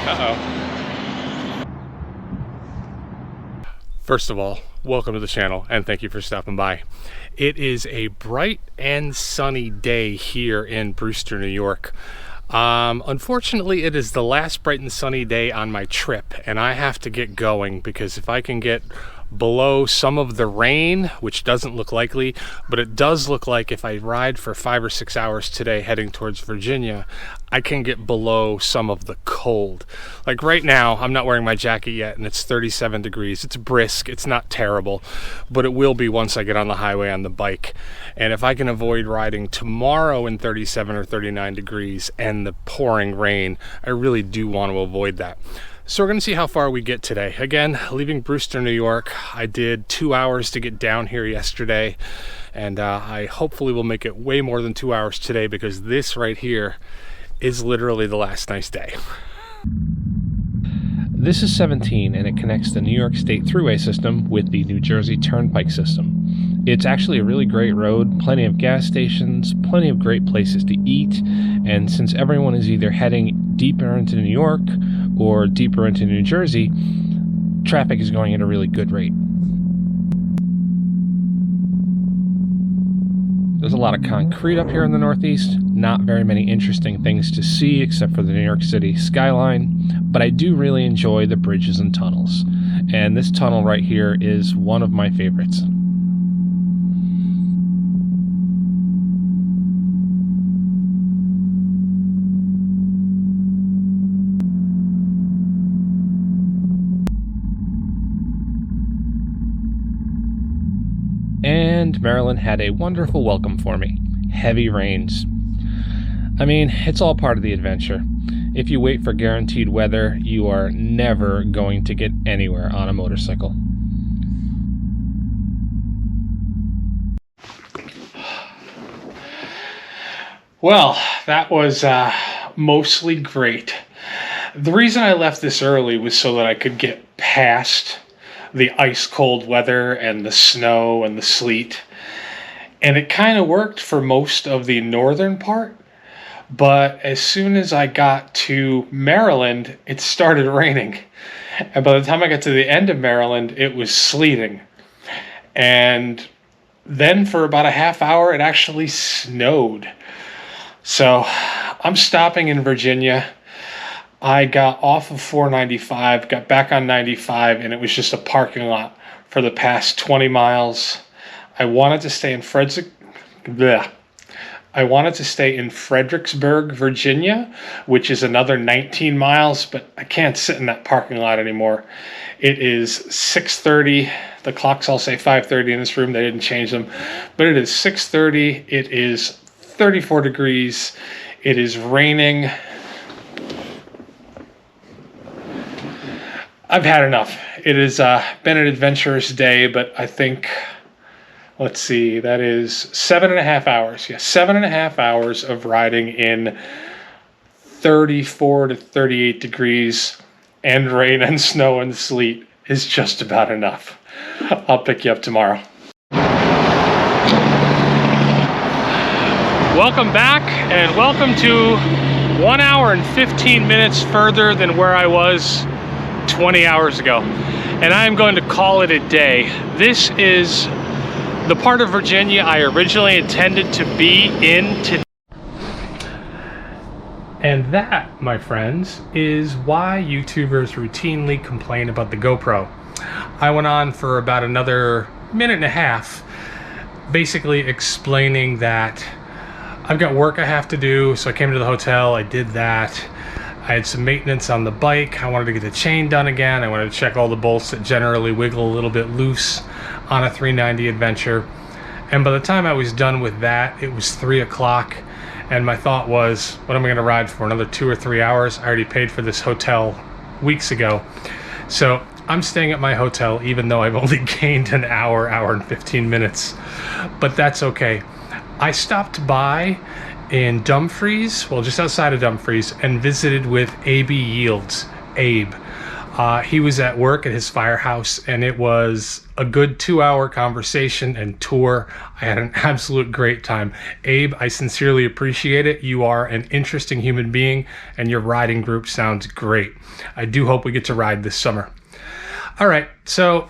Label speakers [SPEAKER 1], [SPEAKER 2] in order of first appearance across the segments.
[SPEAKER 1] Uh-oh. First of all, welcome to the channel and thank you for stopping by. It is a bright and sunny day here in Brewster, New York. Unfortunately, it is the last bright and sunny day on my trip, and I have to get going because if I can get below some of the rain, which doesn't look likely, but it does look like if I ride for 5 or 6 hours today heading towards Virginia, I can get below some of the cold. Like right now, I'm not wearing my jacket yet and it's 37 degrees. It's brisk, it's not terrible, but it will be once I get on the highway on the bike. And if I can avoid riding tomorrow in 37 or 39 degrees and the pouring rain, I really do want to avoid that. So we're going to see how far we get today. Again, leaving Brewster, New York. I did 2 hours to get down here yesterday, and I hopefully will make it way more than 2 hours today because this right here is literally the last nice day. This is 17 and it connects the New York State Thruway system with the New Jersey Turnpike system. It's actually a really great road, plenty of gas stations, plenty of great places to eat, and since everyone is either heading deeper into New York or deeper into New Jersey, traffic is going at a really good rate. There's a lot of concrete up here in the Northeast, not very many interesting things to see except for the New York City skyline, but I do really enjoy the bridges and tunnels, and this tunnel right here is one of my favorites. And Maryland had a wonderful welcome for me. Heavy rains. I mean, it's all part of the adventure. If you wait for guaranteed weather, you are never going to get anywhere on a motorcycle. Well, that was mostly great. The reason I left this early was so that I could get past the ice cold weather and the snow and the sleet, and it kind of worked for most of the northern part, but as soon as I got to Maryland it started raining, and by the time I got to the end of Maryland it was sleeting, and then for about a half hour it actually snowed. So I'm stopping in Virginia. I got off of 495, got back on 95, and it was just a parking lot for the past 20 miles. I wanted to stay in Fredericksburg, Virginia, which is another 19 miles, but I can't sit in that parking lot anymore. It is 6:30. The clocks all say 5:30 in this room. They didn't change them, but it is 6:30. It is 34 degrees. It is raining. I've had enough. It has been an adventurous day, but I think, let's see, that is 7.5 hours. Yeah, 7.5 hours of riding in 34 to 38 degrees and rain and snow and sleet is just about enough. I'll pick you up tomorrow. Welcome back, and welcome to 1 hour and 15 minutes further than where I was 20 hours ago, and I am going to call it a day. This is the part of Virginia I originally intended to be in today. And that, my friends, is why YouTubers routinely complain about the GoPro. I went on for about another minute and a half basically explaining that I've got work I have to do, so I came to the hotel, I did that. I had some maintenance on the bike. I wanted to get the chain done again. I wanted to check all the bolts that generally wiggle a little bit loose on a 390 adventure. And by the time I was done with that, it was 3 o'clock. And my thought was, what am I gonna ride for, another 2 or 3 hours? I already paid for this hotel weeks ago. So I'm staying at my hotel even though I've only gained an hour and 15 minutes. But that's okay. I stopped by in Dumfries, well, just outside of Dumfries, and visited with Abe Yields. Abe. He was at work at his firehouse, and it was a good 2-hour conversation and tour. I had an absolute great time. Abe, I sincerely appreciate it. You are an interesting human being, and your riding group sounds great. I do hope we get to ride this summer. All right, so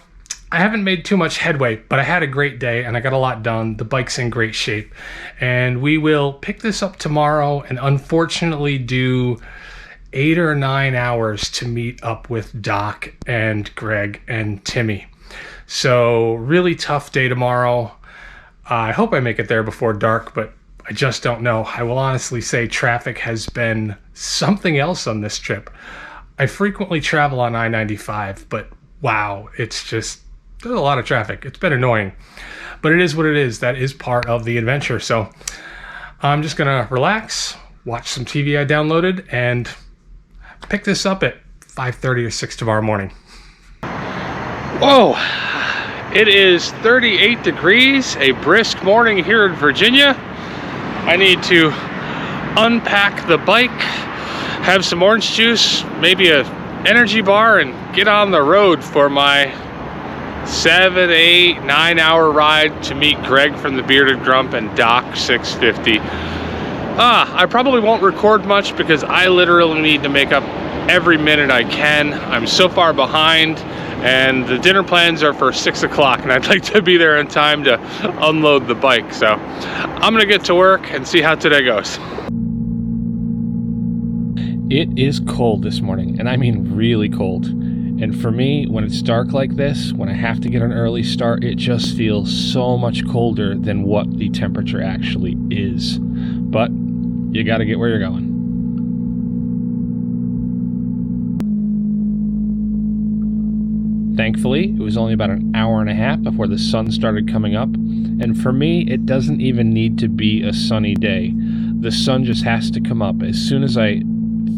[SPEAKER 1] I haven't made too much headway, but I had a great day and I got a lot done. The bike's in great shape, and we will pick this up tomorrow and unfortunately do 8 or 9 hours to meet up with Doc and Greg and Timmy. So really tough day tomorrow. I hope I make it there before dark, but I just don't know. I will honestly say traffic has been something else on this trip. I frequently travel on I-95, but wow, there's a lot of traffic. It's been annoying, but it is what it is. That is part of the adventure. So I'm just gonna relax, watch some TV I downloaded, and pick this up at 5:30 or 6 tomorrow morning. Whoa, it is 38 degrees, a brisk morning here in Virginia. I need to unpack the bike, have some orange juice, maybe a energy bar, and get on the road for my 7, 8, 9 hour ride to meet Greg from the Bearded Grump and Doc 650. I probably won't record much because I literally need to make up every minute I can. I'm so far behind, and the dinner plans are for 6 o'clock, and I'd like to be there in time to unload the bike. So I'm gonna get to work and see how today goes. It is cold this morning, and I mean really cold. And for me, when it's dark like this, when I have to get an early start, it just feels so much colder than what the temperature actually is. But you gotta get where you're going. Thankfully, it was only about an hour and a half before the sun started coming up. And for me, it doesn't even need to be a sunny day. The sun just has to come up. As soon as I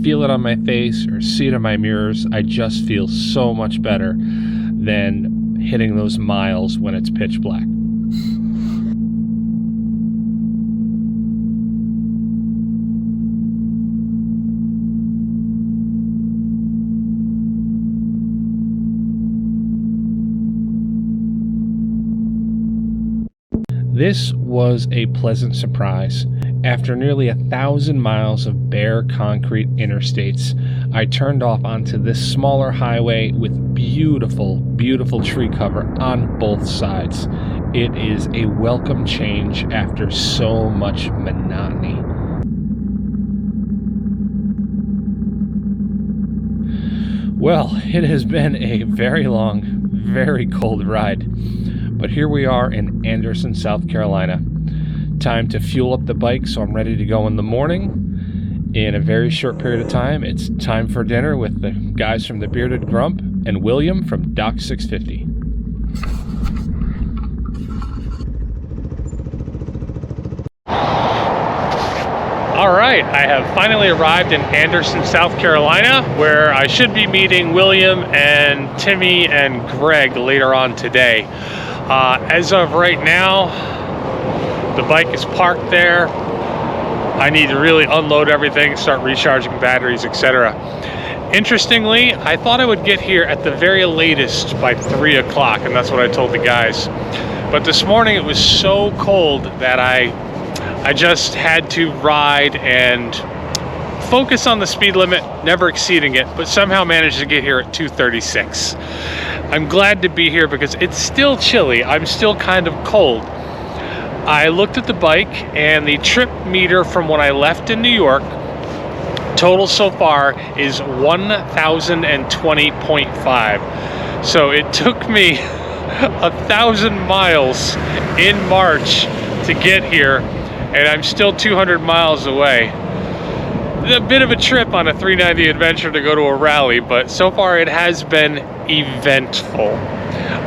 [SPEAKER 1] feel it on my face or see it in my mirrors, I just feel so much better than hitting those miles when it's pitch black. This was a pleasant surprise. After nearly 1,000 miles of bare concrete interstates, I turned off onto this smaller highway with beautiful, beautiful tree cover on both sides. It is a welcome change after so much monotony. Well, it has been a very long, very cold ride. But here we are in Anderson, South Carolina. Time to fuel up the bike so I'm ready to go in the morning. In a very short period of time, it's time for dinner with the guys from the Bearded Grump and William from Doc 650. All right, I have finally arrived in Anderson, South Carolina, where I should be meeting William and Timmy and Greg later on today. As of right now, the bike is parked there. I need to really unload everything, start recharging batteries, etc. Interestingly, I thought I would get here at the very latest by 3 o'clock, and that's what I told the guys. But this morning it was so cold that I just had to ride and focus on the speed limit, never exceeding it, but somehow managed to get here at 2:36. I'm glad to be here because it's still chilly. I'm still kind of cold. I looked at the bike, and the trip meter from when I left in New York, total so far is 1,020.5. So it took me 1,000 miles in March to get here, and I'm still 200 miles away. A bit of a trip on a 390 adventure to go to a rally, but so far it has been eventful.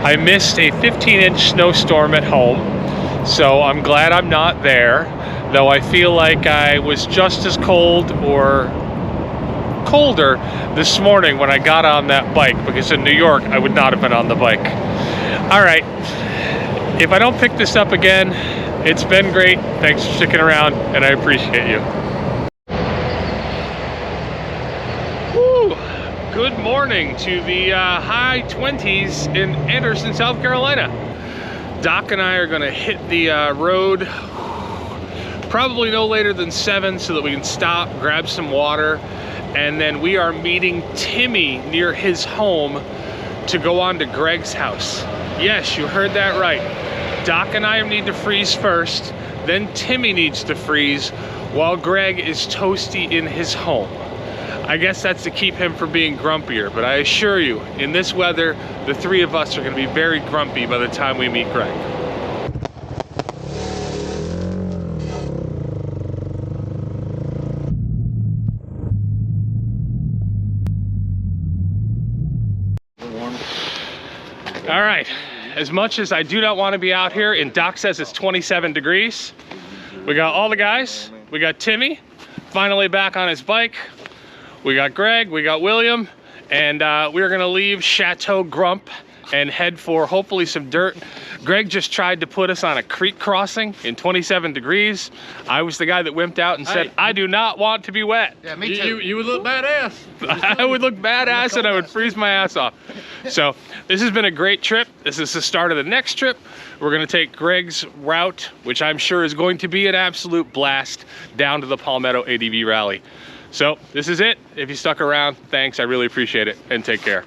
[SPEAKER 1] I missed a 15-inch snowstorm at home, so I'm glad I'm not there, though I feel like I was just as cold or colder this morning when I got on that bike, because in New York I would not have been on the bike. All right, if I don't pick this up again, it's been great. Thanks for sticking around, and I appreciate you. Good morning to the high 20s in Anderson, South Carolina. Doc and I are gonna hit the road probably no later than 7 so that we can stop, grab some water, and then we are meeting Timmy near his home to go on to Greg's house. Yes, you heard that right. Doc and I need to freeze first, then Timmy needs to freeze while Greg is toasty in his home. I guess that's to keep him from being grumpier, but I assure you, in this weather, the three of us are gonna be very grumpy by the time we meet Greg. All right, as much as I do not want to be out here, and Doc says it's 27 degrees, we got all the guys, we got Timmy, finally back on his bike, we got Greg, we got William, and we're gonna leave Chateau Grump and head for hopefully some dirt. Greg just tried to put us on a creek crossing in 27 degrees. I was the guy that wimped out and said, I do not want to be wet.
[SPEAKER 2] Yeah, me too. You would look badass.
[SPEAKER 1] I would look badass and I would freeze my ass off. So this has been a great trip. This is the start of the next trip. We're gonna take Greg's route, which I'm sure is going to be an absolute blast, down to the Palmetto ADV Rally. So this is it. If you stuck around, thanks, I really appreciate it, and take care.